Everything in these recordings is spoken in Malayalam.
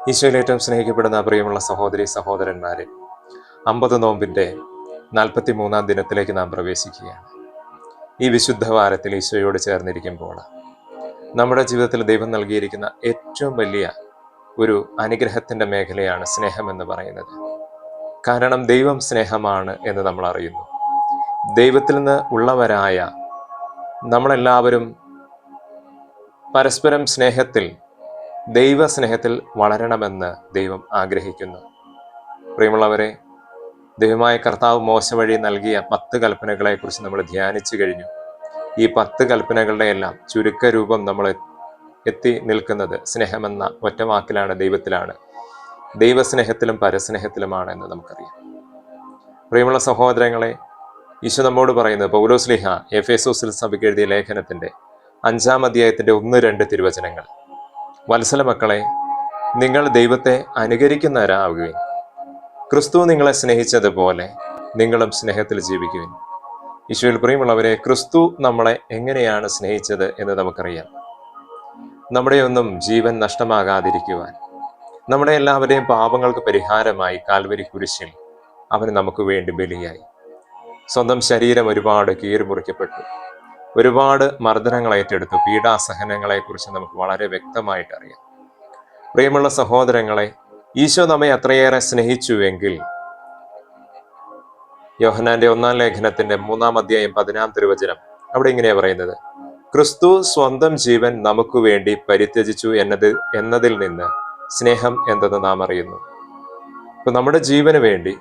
ഈശോയിൽ ഏറ്റവും സ്നേഹിക്കപ്പെടുന്ന പ്രിയമുള്ള സഹോദരി സഹോദരന്മാരെ, 50 നോമ്പിൻ്റെ 43-ാം ദിനത്തിലേക്ക് നാം പ്രവേശിക്കുകയാണ്. ഈ വിശുദ്ധ വാരത്തിൽ ഈശോയോട് ചേർന്നിരിക്കുമ്പോൾ നമ്മുടെ ജീവിതത്തിൽ ദൈവം നൽകിയിരിക്കുന്ന ഏറ്റവും വലിയ ഒരു അനുഗ്രഹത്തിൻ്റെ മേഖലയാണ് സ്നേഹം എന്ന് പറയുന്നത്. കാരണം ദൈവം സ്നേഹമാണ് എന്ന് നമ്മൾ അറിയുന്നു. ദൈവത്തിൽ നിന്ന് ഉള്ളവരായ നമ്മളെല്ലാവരും പരസ്പരം സ്നേഹത്തിൽ, ദൈവസ്നേഹത്തിൽ വളരണമെന്ന് ദൈവം ആഗ്രഹിക്കുന്നു. പ്രിയമുള്ളവരെ, ദൈവമായ കർത്താവ് മോശ വഴി നൽകിയ 10 കൽപ്പനകളെക്കുറിച്ച് നമ്മൾ ധ്യാനിച്ചു കഴിഞ്ഞു. ഈ 10 കൽപ്പനകളുടെ എല്ലാം ചുരുക്കരൂപം നമ്മൾ എത്തി നിൽക്കുന്നത് സ്നേഹമെന്ന ഒറ്റവാക്കിലാണ്, ദൈവത്തിലാണ്. ദൈവസ്നേഹത്തിലും പരസ്നേഹത്തിലുമാണ് എന്ന് നമുക്കറിയാം. പ്രിയമുള്ള സഹോദരങ്ങളെ, ഈശോ നമ്മോട് പറയുന്നത് പൗലോസ്ലീഹ എഫേസോസിൽ സഭയ്ക്ക് എഴുതിയ ലേഖനത്തിൻ്റെ 5-ാം അധ്യായത്തിൻ്റെ 1-2 തിരുവചനങ്ങൾ. വത്സല മക്കളെ, നിങ്ങൾ ദൈവത്തെ അനുകരിക്കുന്നവരാകുകയും ക്രിസ്തു നിങ്ങളെ സ്നേഹിച്ചതുപോലെ നിങ്ങളും സ്നേഹത്തിൽ ജീവിക്കുവിൻ. ഈശോയിൽ പ്രിയമുള്ളവരെ, ക്രിസ്തു നമ്മളെ എങ്ങനെയാണ് സ്നേഹിച്ചത് എന്ന് നമുക്കറിയാം. നമ്മുടെ ഒന്നും ജീവൻ നഷ്ടമാകാതിരിക്കുവാൻ, നമ്മുടെ എല്ലാവരുടെയും പാപങ്ങൾക്ക് പരിഹാരമായി കാൽവരി കുരിശിൽ അവൻ നമുക്ക് വേണ്ടി ബലിയായി. സ്വന്തം ശരീരം ഒരുപാട് കീറിമുറിക്കപ്പെട്ടു, ഒരുപാട് മർദ്ദനങ്ങൾ ഏറ്റെടുത്തു. പീഡാസഹനങ്ങളെക്കുറിച്ച് നമുക്ക് വളരെ വ്യക്തമായിട്ട് അറിയാം. പ്രിയമുള്ള സഹോദരങ്ങളെ, ഈശോ നമ്മെ അത്രയേറെ സ്നേഹിച്ചുവെങ്കിൽ യോഹന്നാന്റെ 1-ാം ലേഖനത്തിന്റെ 3-ാം അധ്യായം 10-ാം തിരുവചനം അവിടെ ഇങ്ങനെയാ പറയുന്നത്: ക്രിസ്തു സ്വന്തം ജീവൻ നമുക്ക് വേണ്ടി പരിത്യജിച്ചു എന്നതിൽ നിന്ന് സ്നേഹം എന്തെന്ന് നാം അറിയുന്നു. ഇപ്പൊ നമ്മുടെ ജീവന് വേണ്ടി,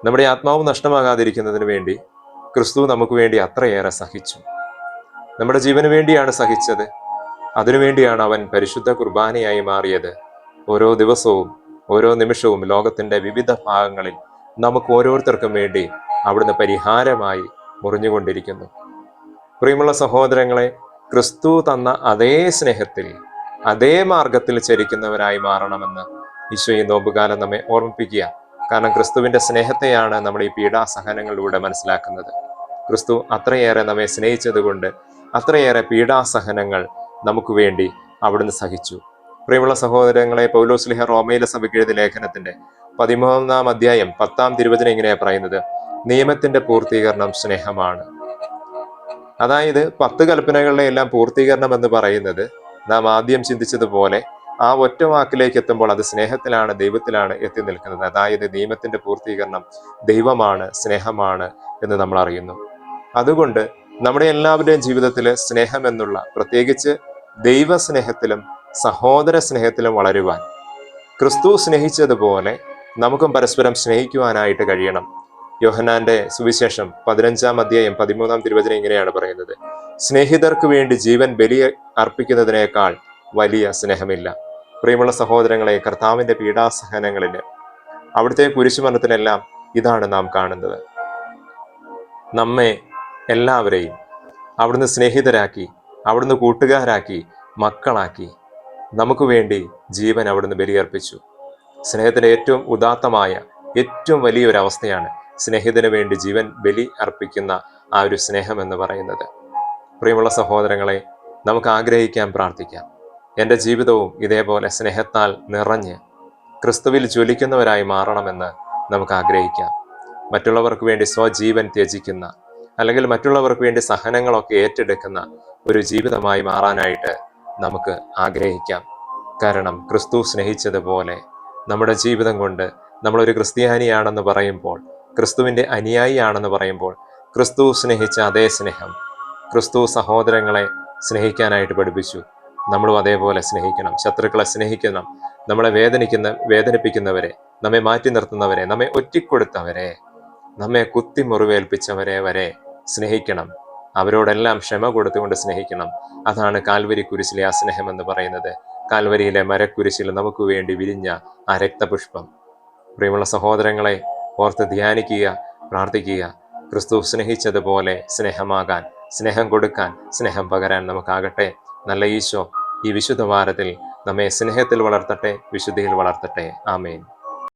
നമ്മുടെ ആത്മാവ് നഷ്ടമാകാതിരിക്കുന്നതിന് വേണ്ടി ക്രിസ്തു നമുക്ക് വേണ്ടി അത്രയേറെ സഹിച്ചു. നമ്മുടെ ജീവന് വേണ്ടിയാണ് സഹിച്ചത്. അതിനുവേണ്ടിയാണ് അവൻ പരിശുദ്ധ കുർബാനയായി മാറിയത്. ഓരോ ദിവസവും, ഓരോ നിമിഷവും ലോകത്തിന്റെ വിവിധ ഭാഗങ്ങളിൽ നമുക്ക് ഓരോരുത്തർക്കും വേണ്ടി അവിടുന്ന് പരിഹാരമായി മുറിഞ്ഞുകൊണ്ടിരിക്കുന്നു. പ്രിയമുള്ള സഹോദരങ്ങളെ, ക്രിസ്തു തന്ന അതേ സ്നേഹത്തിൽ, അതേ മാർഗത്തിൽ ചരിക്കുന്നവരായി മാറണമെന്ന് ഈശോ ഈ നോമ്പുകാലം നമ്മെ ഓർമ്മിപ്പിക്കുക. കാരണം ക്രിസ്തുവിന്റെ സ്നേഹത്തെയാണ് നമ്മൾ ഈ പീഡാസഹനങ്ങളിലൂടെ മനസ്സിലാക്കുന്നത്. ക്രിസ്തു അത്രയേറെ നമ്മെ സ്നേഹിച്ചത് കൊണ്ട് അത്രയേറെ പീഡാസഹനങ്ങൾ നമുക്ക് വേണ്ടി അവിടുന്ന് സഹിച്ചു. പ്രിയമുള്ള സഹോദരങ്ങളെ, പൗലോസ്ലീഹ റോമയിലെ സഭയ്ക്ക് എഴുതിയ ലേഖനത്തിന്റെ 13-ാം അധ്യായം 10-ാം തിരുവചനം ഇങ്ങനെയാ പറയുന്നത്: നിയമത്തിന്റെ പൂർത്തീകരണം സ്നേഹമാണ്. അതായത് 10 കൽപ്പനകളുടെ എല്ലാം പൂർത്തീകരണം എന്ന് പറയുന്നത് നാം ആദ്യം ചിന്തിച്ചതുപോലെ ആ ഒറ്റ വാക്കിലേക്ക് എത്തുമ്പോൾ അത് സ്നേഹത്തിലാണ്, ദൈവത്തിലാണ് എത്തി നിൽക്കുന്നത്. അതായത് നിയമത്തിന്റെ പൂർത്തീകരണം ദൈവമാണ്, സ്നേഹമാണ് എന്ന് നമ്മൾ അറിയുന്നു. അതുകൊണ്ട് നമ്മുടെ എല്ലാവരുടെയും ജീവിതത്തിൽ സ്നേഹം എന്നുള്ള, പ്രത്യേകിച്ച് ദൈവസ്നേഹത്തിലും സഹോദര സ്നേഹത്തിലും വളരുവാൻ, ക്രിസ്തു സ്നേഹിച്ചതുപോലെ നമുക്കും പരസ്പരം സ്നേഹിക്കുവാനായിട്ട് കഴിയണം. യോഹന്നാന്റെ സുവിശേഷം 15-ാം അധ്യായം 13-ാം തിരുവചനം ഇങ്ങനെയാണ് പറയുന്നത്: സ്നേഹിതർക്ക് വേണ്ടി ജീവൻ ബലി അർപ്പിക്കുന്നതിനേക്കാൾ വലിയ സ്നേഹമില്ല. പ്രിയമുള്ള സഹോദരങ്ങളെ, കർത്താവിന്റെ പീഡാസഹനങ്ങളിൽ, അവിടുത്തെ കുരിശുമരണത്തിലെല്ലാം ഇതാണ് നാം കാണുന്നത്. നമ്മെ എല്ലാവരെയും അവിടുന്ന് സ്നേഹിതരാക്കി, അവിടുന്ന് കൂട്ടുകാരാക്കി, മക്കളാക്കി, നമുക്ക് വേണ്ടി ജീവൻ അവിടുന്ന് ബലിയർപ്പിച്ചു. സ്നേഹത്തിന്റെ ഏറ്റവും ഉദാത്തമായ, ഏറ്റവും വലിയൊരവസ്ഥയാണ് സ്നേഹിതന് വേണ്ടി ജീവൻ ബലി അർപ്പിക്കുന്ന ആ ഒരു സ്നേഹം എന്ന് പറയുന്നത്. പ്രിയമുള്ള സഹോദരങ്ങളെ, നമുക്ക് ആഗ്രഹിക്കാം, പ്രാർത്ഥിക്കാം, എൻ്റെ ജീവിതവും ഇതേപോലെ സ്നേഹത്താൽ നിറഞ്ഞ് ക്രിസ്തുവിൽ ജ്വലിക്കുന്നവരായി മാറണമെന്ന് നമുക്ക് ആഗ്രഹിക്കാം. മറ്റുള്ളവർക്ക് വേണ്ടി സ്വജീവൻ ത്യജിക്കുന്ന, അല്ലെങ്കിൽ മറ്റുള്ളവർക്ക് വേണ്ടി സഹനങ്ങളൊക്കെ ഏറ്റെടുക്കുന്ന ഒരു ജീവിതമായി മാറാനായിട്ട് നമുക്ക് ആഗ്രഹിക്കാം. കാരണം ക്രിസ്തു സ്നേഹിച്ചതുപോലെ നമ്മുടെ ജീവിതം കൊണ്ട് നമ്മളൊരു ക്രിസ്ത്യാനിയാണെന്ന് പറയുമ്പോൾ, ക്രിസ്തുവിൻ്റെ അനുയായിയാണെന്ന് പറയുമ്പോൾ, ക്രിസ്തു സ്നേഹിച്ച അതേ സ്നേഹം ക്രിസ്തു സഹോദരങ്ങളെ സ്നേഹിക്കാനായിട്ട് പഠിപ്പിച്ചു. നമ്മളും അതേപോലെ സ്നേഹിക്കണം. ശത്രുക്കളെ സ്നേഹിക്കണം. നമ്മളെ വേദനിപ്പിക്കുന്നവരെ, നമ്മെ മാറ്റി നിർത്തുന്നവരെ, നമ്മെ ഒറ്റിക്കൊടുത്തവരെ, നമ്മെ കുത്തി മുറിവേൽപ്പിച്ചവരെ വരെ സ്നേഹിക്കണം. അവരോടെല്ലാം ക്ഷമ കൊടുത്തുകൊണ്ട് സ്നേഹിക്കണം. അതാണ് കാൽവരി കുരിശിലെ ആ സ്നേഹം എന്ന് പറയുന്നത്. കാൽവരിയിലെ മരക്കുരിശിൽ നമുക്ക് വേണ്ടി വിരിഞ്ഞ ആ രക്തപുഷ്പം. പ്രിയമുള്ള സഹോദരങ്ങളെ, ഓർത്ത് ധ്യാനിക്കുക, പ്രാർത്ഥിക്കുക. ക്രിസ്തു സ്നേഹിച്ചതുപോലെ സ്നേഹമാകാൻ, സ്നേഹം കൊടുക്കാൻ, സ്നേഹം പകരാൻ നമുക്കാകട്ടെ. നല്ല ഈശോ ഈ വിശുദ്ധ വാരത്തിൽ നമ്മെ സ്നേഹത്തിൽ വളർത്തട്ടെ, വിശുദ്ധിയിൽ വളർത്തട്ടെ. ആമേൻ.